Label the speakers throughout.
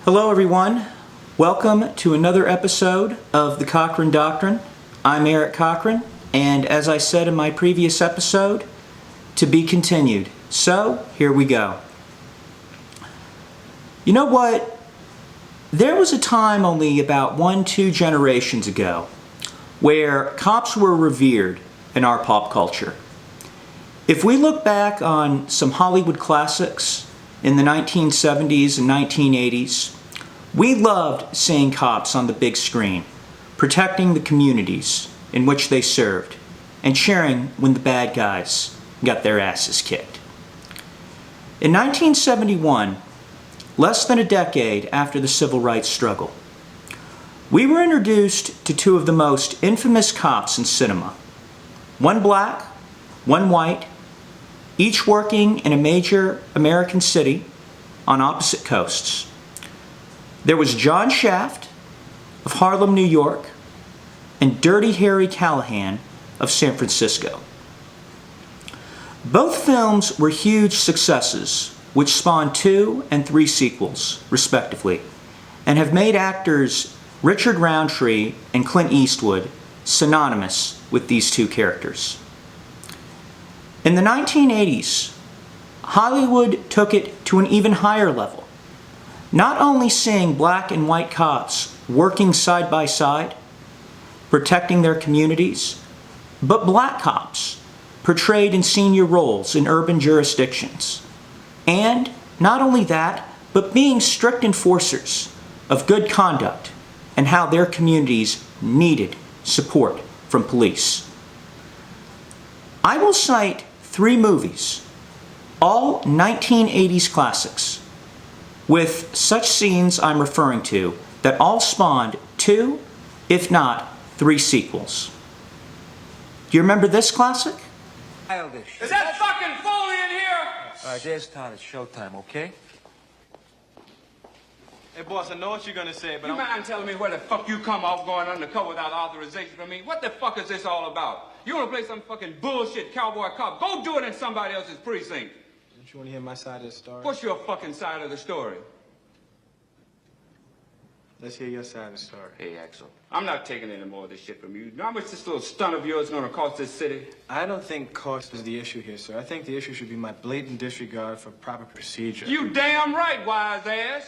Speaker 1: Hello everyone, welcome to another episode of the Cochran Doctrine. I'm Eric Cochran, and as I said in my previous episode, to be continued. So, here we go. You know what? There was a time only about 1-2 generations ago where cops were revered in our pop culture. If we look back on some Hollywood classics in the 1970s and 1980s, we loved seeing cops on the big screen, protecting the communities in which they served, and cheering when the bad guys got their asses kicked. In 1971, less than a decade after the civil rights struggle, we were introduced to two of the most infamous cops in cinema. One black, one white, each working in a major American city on opposite coasts. There was John Shaft of Harlem, New York, and Dirty Harry Callahan of San Francisco. Both films were huge successes, which spawned 2 and 3 sequels, respectively, and have made actors Richard Roundtree and Clint Eastwood synonymous with these two characters. In the 1980s, Hollywood took it to an even higher level, not only seeing black and white cops working side by side, protecting their communities, but black cops portrayed in senior roles in urban jurisdictions. And not only that, but being strict enforcers of good conduct and how their communities needed support from police. I will cite 3 movies, all 1980s classics, with such scenes I'm referring to that all spawned 2, if not 3 sequels. Do you remember this classic?
Speaker 2: Is that fucking Foley in here?
Speaker 3: All right, there's Todd. It's showtime, okay?
Speaker 4: Hey, boss, I know what you're gonna say, but
Speaker 2: You mind telling me where the fuck you come off going undercover without authorization from me? What the fuck is this all about? You wanna play some fucking bullshit cowboy cop? Go do it in somebody else's precinct.
Speaker 4: Don't you wanna hear my side of the story?
Speaker 2: What's your fucking side of the story?
Speaker 4: Let's hear your side of the story.
Speaker 2: Hey, Axel, I'm not taking any more of this shit from you. You know how much this little stunt of yours is gonna cost this city?
Speaker 4: I don't think cost is the issue here, sir. I think the issue should be my blatant disregard for proper procedure.
Speaker 2: You damn right, wise ass.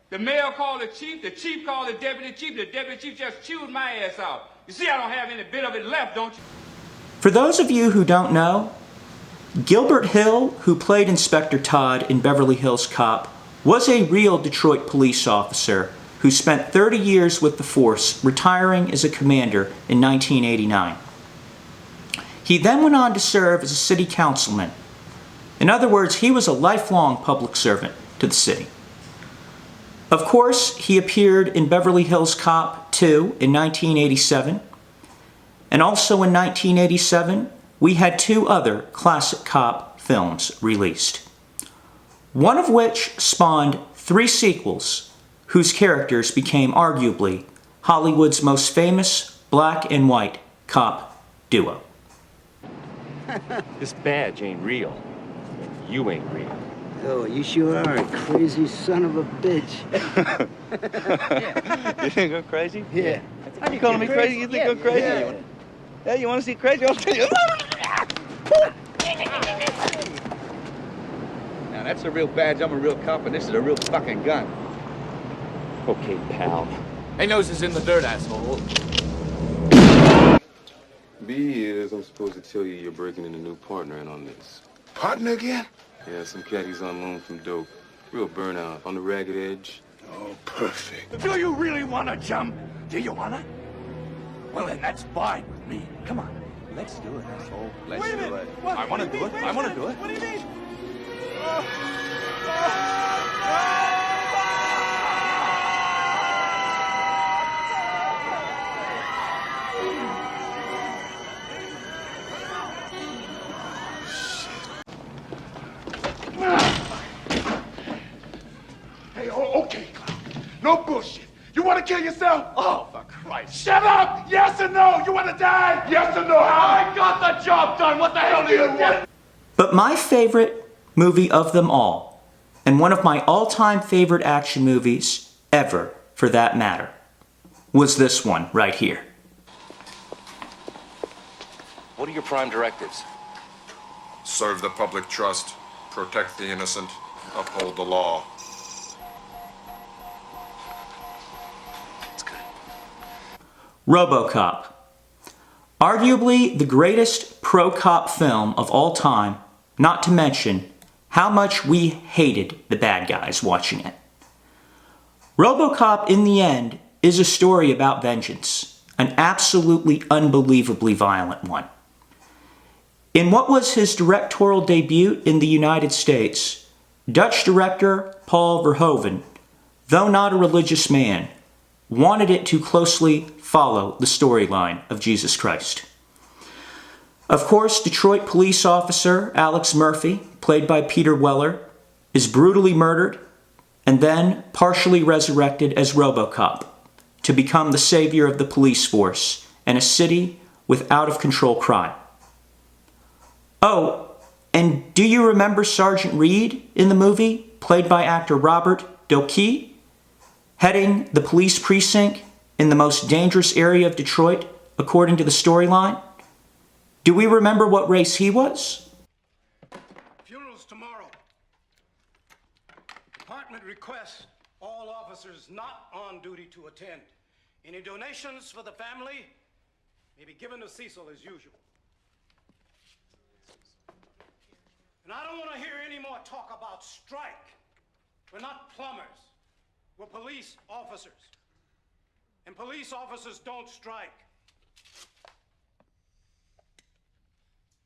Speaker 2: The mayor called the chief called the deputy chief just chewed my ass out. You see, I don't have any bit of it left, don't you?
Speaker 1: For those of you who don't know, Gilbert Hill, who played Inspector Todd in Beverly Hills Cop, was a real Detroit police officer who spent 30 years with the force, retiring as a commander in 1989. He then went on to serve as a city councilman. In other words, he was a lifelong public servant to the city. Of course, he appeared in Beverly Hills Cop 2 in 1987, and also in 1987, we had 2 other classic cop films released, one of which spawned 3 sequels whose characters became arguably Hollywood's most famous black and white cop duo.
Speaker 3: This badge ain't real. And you ain't real.
Speaker 5: Oh, you sure are a crazy son of a bitch.
Speaker 6: You think I'm crazy?
Speaker 5: Yeah.
Speaker 6: Are you calling me crazy? You think I'm crazy?
Speaker 5: Yeah.
Speaker 6: Yeah, you want to see crazy? I'll tell you. Now, that's a real badge. I'm a real cop, and this is a real fucking gun.
Speaker 3: Okay, pal.
Speaker 7: Hey, nose is in the dirt, asshole.
Speaker 8: B is, I'm supposed to tell you you're breaking in a new partner in on this.
Speaker 9: Partner again?
Speaker 8: Yeah, some cat he's on loan from dope. Real burnout, on the ragged edge.
Speaker 9: Oh, perfect.
Speaker 7: Do you really want to jump? Do you want to? Well, then that's fine with me. Come on.
Speaker 6: Let's do it, asshole.
Speaker 7: Let's do it. I want to do it. I want to do it. What do you mean?
Speaker 9: Hey, okay, Clown. No bullshit. You want to kill yourself? Oh, for Christ. Shut up! Yes or no? You want to die? Yes or no? I got the job done. What the hell do you want?
Speaker 1: But my favorite movie of them all, and one of my all-time favorite action movies, ever for that matter, was this one right here.
Speaker 10: What are your prime directives?
Speaker 11: Serve the public trust, protect the innocent, uphold the law.
Speaker 10: That's good.
Speaker 1: RoboCop. Arguably the greatest pro-cop film of all time, not to mention how much we hated the bad guys watching it. RoboCop, in the end, is a story about vengeance, an absolutely unbelievably violent one. In what was his directorial debut in the United States, Dutch director Paul Verhoeven, though not a religious man, wanted it to closely follow the storyline of Jesus Christ. Of course, Detroit police officer Alex Murphy, played by Peter Weller, is brutally murdered and then partially resurrected as RoboCop to become the savior of the police force and a city with out-of-control crime. Oh, and do you remember Sergeant Reed in the movie, played by actor Robert Doakey, heading the police precinct in the most dangerous area of Detroit, according to the storyline? Do we remember what race he was?
Speaker 12: Funeral's tomorrow. Department requests all officers not on duty to attend. Any donations for the family may be given to Cecil as usual. And I don't want to hear any more talk about strike. We're not plumbers. We're police officers. And police officers don't strike.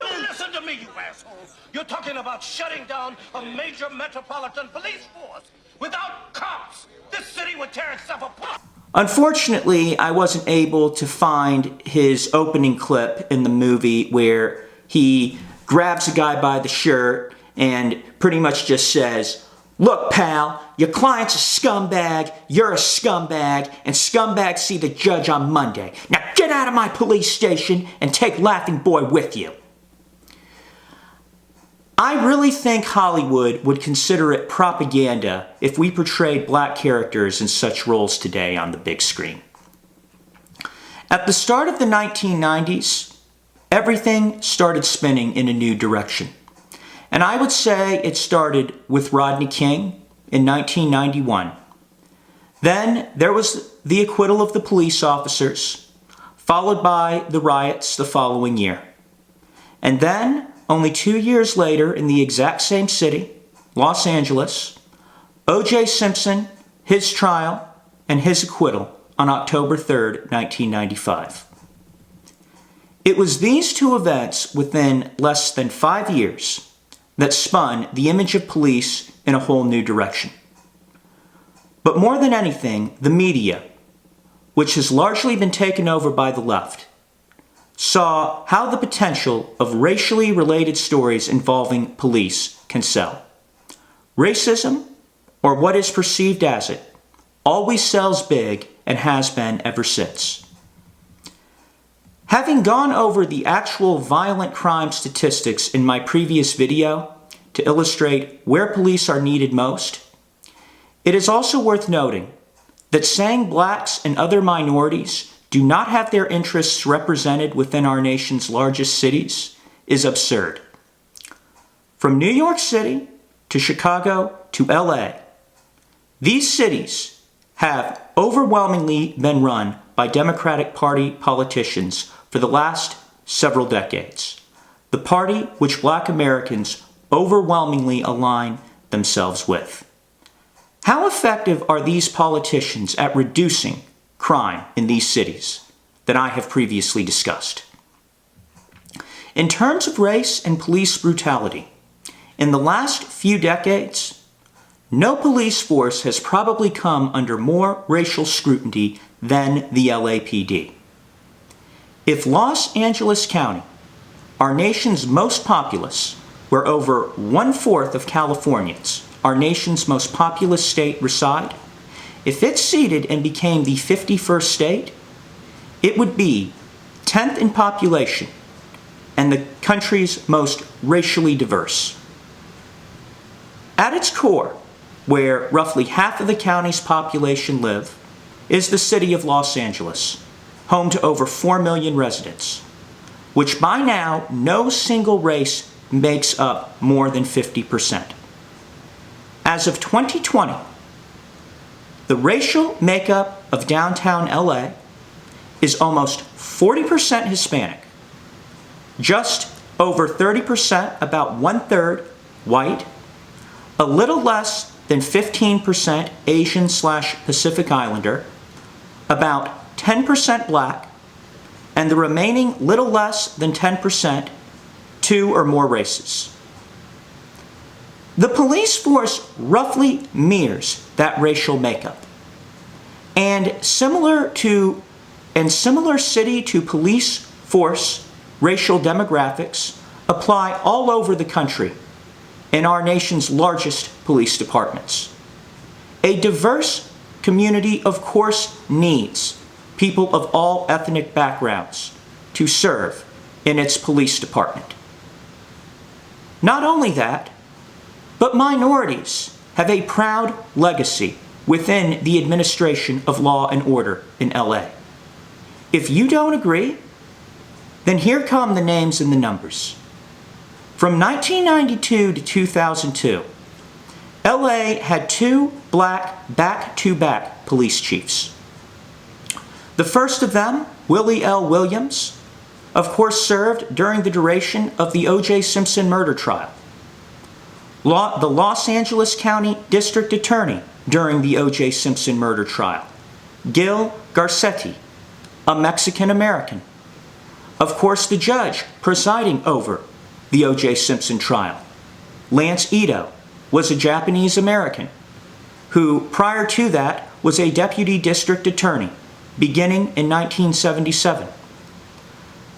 Speaker 12: Listen to me, you asshole. You're talking about shutting down a major metropolitan police force. Without cops, this city would tear itself apart.
Speaker 1: Unfortunately, I wasn't able to find his opening clip in the movie where he grabs a guy by the shirt and pretty much just says, "Look, pal, your client's a scumbag, you're a scumbag, and scumbags see the judge on Monday. Now get out of my police station and take Laughing Boy with you." I really think Hollywood would consider it propaganda if we portrayed black characters in such roles today on the big screen. At the start of the 1990s, everything started spinning in a new direction. And I would say it started with Rodney King in 1991. Then there was the acquittal of the police officers, followed by the riots the following year. And then, only 2 years later, in the exact same city, Los Angeles, O.J. Simpson, his trial, and his acquittal on October 3rd, 1995. It was these two events within less than 5 years that spun the image of police in a whole new direction. But more than anything, the media, which has largely been taken over by the left, saw how the potential of racially related stories involving police can sell. Racism, or what is perceived as it, always sells big and has been ever since. Having gone over the actual violent crime statistics in my previous video to illustrate where police are needed most, it is also worth noting that saying blacks and other minorities do not have their interests represented within our nation's largest cities is absurd. From New York City to Chicago to LA, these cities have overwhelmingly been run by Democratic Party politicians for the last several decades, the party which black Americans overwhelmingly align themselves with. How effective are these politicians at reducing crime in these cities that I have previously discussed? In terms of race and police brutality, in the last few decades, no police force has probably come under more racial scrutiny than the LAPD. If Los Angeles County, our nation's most populous, where over 1/4 of Californians, our nation's most populous state, reside, if it seeded and became the 51st state, it would be 10th in population and the country's most racially diverse. At its core, where roughly half of the county's population live, is the city of Los Angeles, home to over 4 million residents, which by now no single race makes up more than 50%. As of 2020, the racial makeup of downtown LA is almost 40% Hispanic, just over 30%, about 1/3 white, a little less than 15% Asian/Pacific Islander, about 10% black, and the remaining little less than 10% 2 or more races. The police force roughly mirrors that racial makeup. And similar city to police force racial demographics apply all over the country in our nation's largest police departments. A diverse community, of course, needs people of all ethnic backgrounds to serve in its police department. Not only that, but minorities have a proud legacy within the administration of law and order in LA. If you don't agree, then here come the names and the numbers. From 1992 to 2002, LA had 2 black back-to-back police chiefs. The first of them, Willie L. Williams, of course served during the duration of the O.J. Simpson murder trial. The Los Angeles County District Attorney during the O.J. Simpson murder trial, Gil Garcetti, a Mexican-American. Of course, the judge presiding over the O.J. Simpson trial, Lance Ito, was a Japanese-American who, prior to that, was a deputy district attorney beginning in 1977.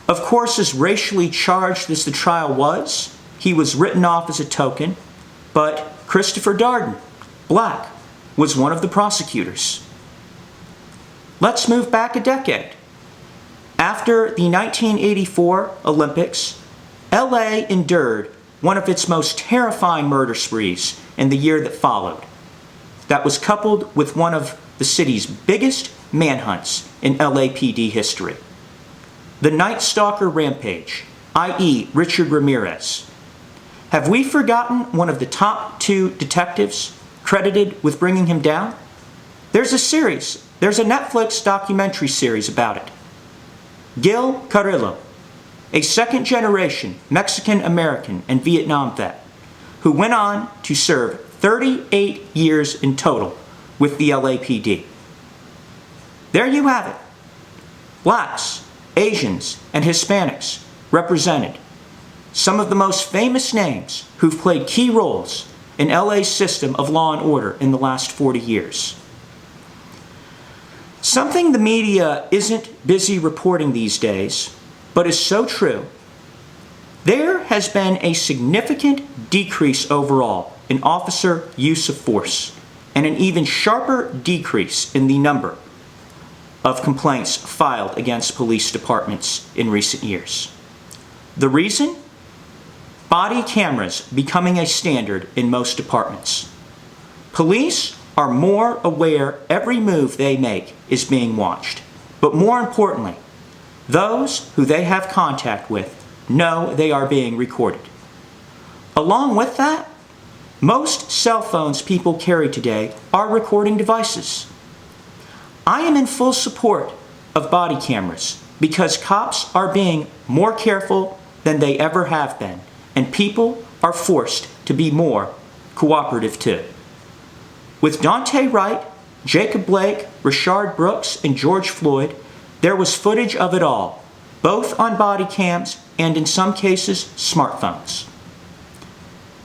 Speaker 1: Of course, as racially charged as the trial was, he was written off as a token, but Christopher Darden, black, was one of the prosecutors. Let's move back a decade. After the 1984 Olympics, LA endured one of its most terrifying murder sprees in the year that followed. That was coupled with one of the city's biggest manhunts in LAPD history. The Night Stalker Rampage, i.e. Richard Ramirez. Have we forgotten one of the top 2 detectives credited with bringing him down? There's a Netflix documentary series about it. Gil Carrillo, a second-generation Mexican-American and Vietnam vet, who went on to serve 38 years in total with the LAPD. There you have it. Blacks, Asians, and Hispanics represented. Some of the most famous names who've played key roles in LA's system of law and order in the last 40 years. Something the media isn't busy reporting these days, but is so true. There has been a significant decrease overall in officer use of force, and an even sharper decrease in the number of complaints filed against police departments in recent years. The reason? Body cameras becoming a standard in most departments. Police are more aware every move they make is being watched. But more importantly, those who they have contact with know they are being recorded. Along with that, most cell phones people carry today are recording devices. I am in full support of body cameras because cops are being more careful than they ever have been, and people are forced to be more cooperative too. With Daunte Wright, Jacob Blake, Rashard Brooks, and George Floyd, there was footage of it all, both on body cams and in some cases, smartphones.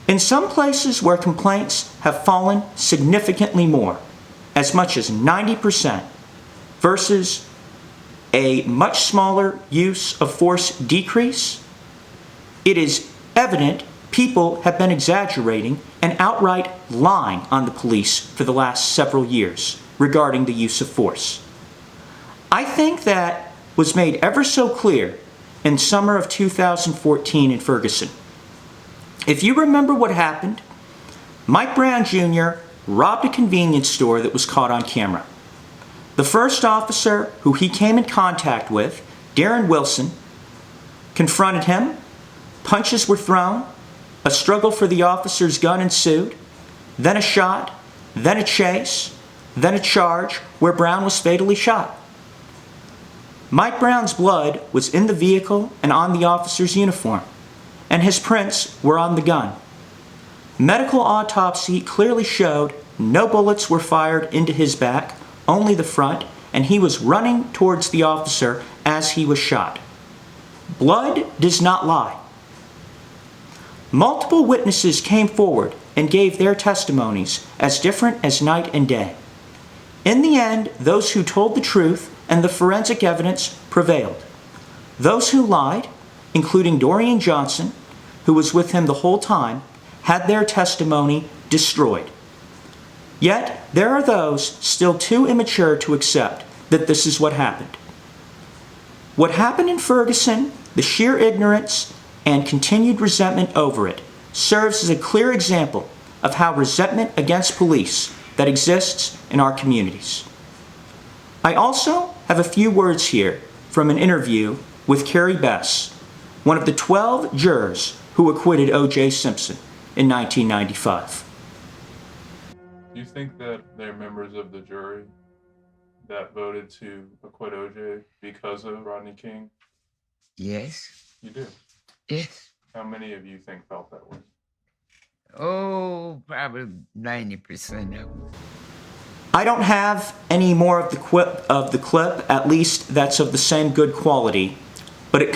Speaker 1: In some places where complaints have fallen significantly more, as much as 90%, versus a much smaller use of force decrease, it is evident people have been exaggerating and outright lying on the police for the last several years regarding the use of force. I think that was made ever so clear in summer of 2014 in Ferguson. If you remember what happened, Mike Brown Jr. robbed a convenience store that was caught on camera. The first officer who he came in contact with, Darren Wilson, confronted him, punches were thrown, a struggle for the officer's gun ensued, then a shot, then a chase, then a charge where Brown was fatally shot. Mike Brown's blood was in the vehicle and on the officer's uniform, and his prints were on the gun. Medical autopsy clearly showed no bullets were fired into his back, only the front, and he was running towards the officer as he was shot. Blood does not lie. Multiple witnesses came forward and gave their testimonies as different as night and day. In the end, those who told the truth and the forensic evidence prevailed. Those who lied, including Dorian Johnson, who was with him the whole time, had their testimony destroyed. Yet, there are those still too immature to accept that this is what happened. What happened in Ferguson, the sheer ignorance and continued resentment over it, serves as a clear example of how resentment against police that exists in our communities. I also have a few words here from an interview with Carrie Bess, one of the 12 jurors who acquitted O.J. Simpson in 1995.
Speaker 13: Do you think that they're members of the jury that voted to acquit O.J. because of Rodney King?
Speaker 14: Yes.
Speaker 13: You do?
Speaker 14: Yes.
Speaker 13: How many of you think felt that way?
Speaker 14: Oh, probably 90% of them.
Speaker 1: I don't have any more of the clip, at least that's of the same good quality, but it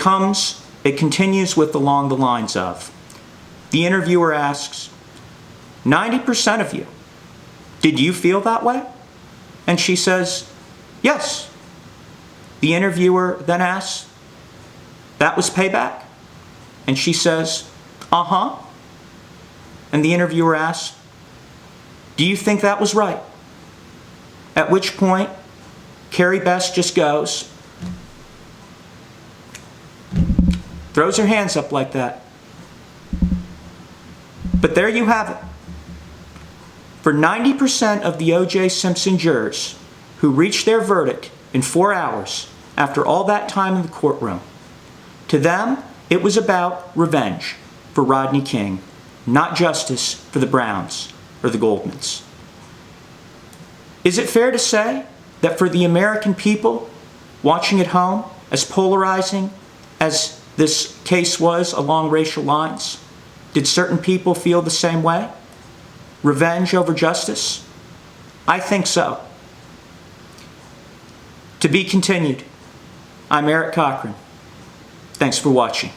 Speaker 1: continues with along the lines of, the interviewer asks, 90% of you, did you feel that way? And she says, yes. The interviewer then asks, that was payback? And she says, uh-huh. And the interviewer asks, do you think that was right? At which point, Carrie Bess just goes, throws her hands up like that. But there you have it. For 90% of the O.J. Simpson jurors who reached their verdict in 4 hours after all that time in the courtroom, to them, it was about revenge for Rodney King, not justice for the Browns or the Goldmans. Is it fair to say that for the American people watching at home, as polarizing as this case was along racial lines, did certain people feel the same way? Revenge over justice? I think so. To be continued. I'm Eric Cochran. Thanks for watching.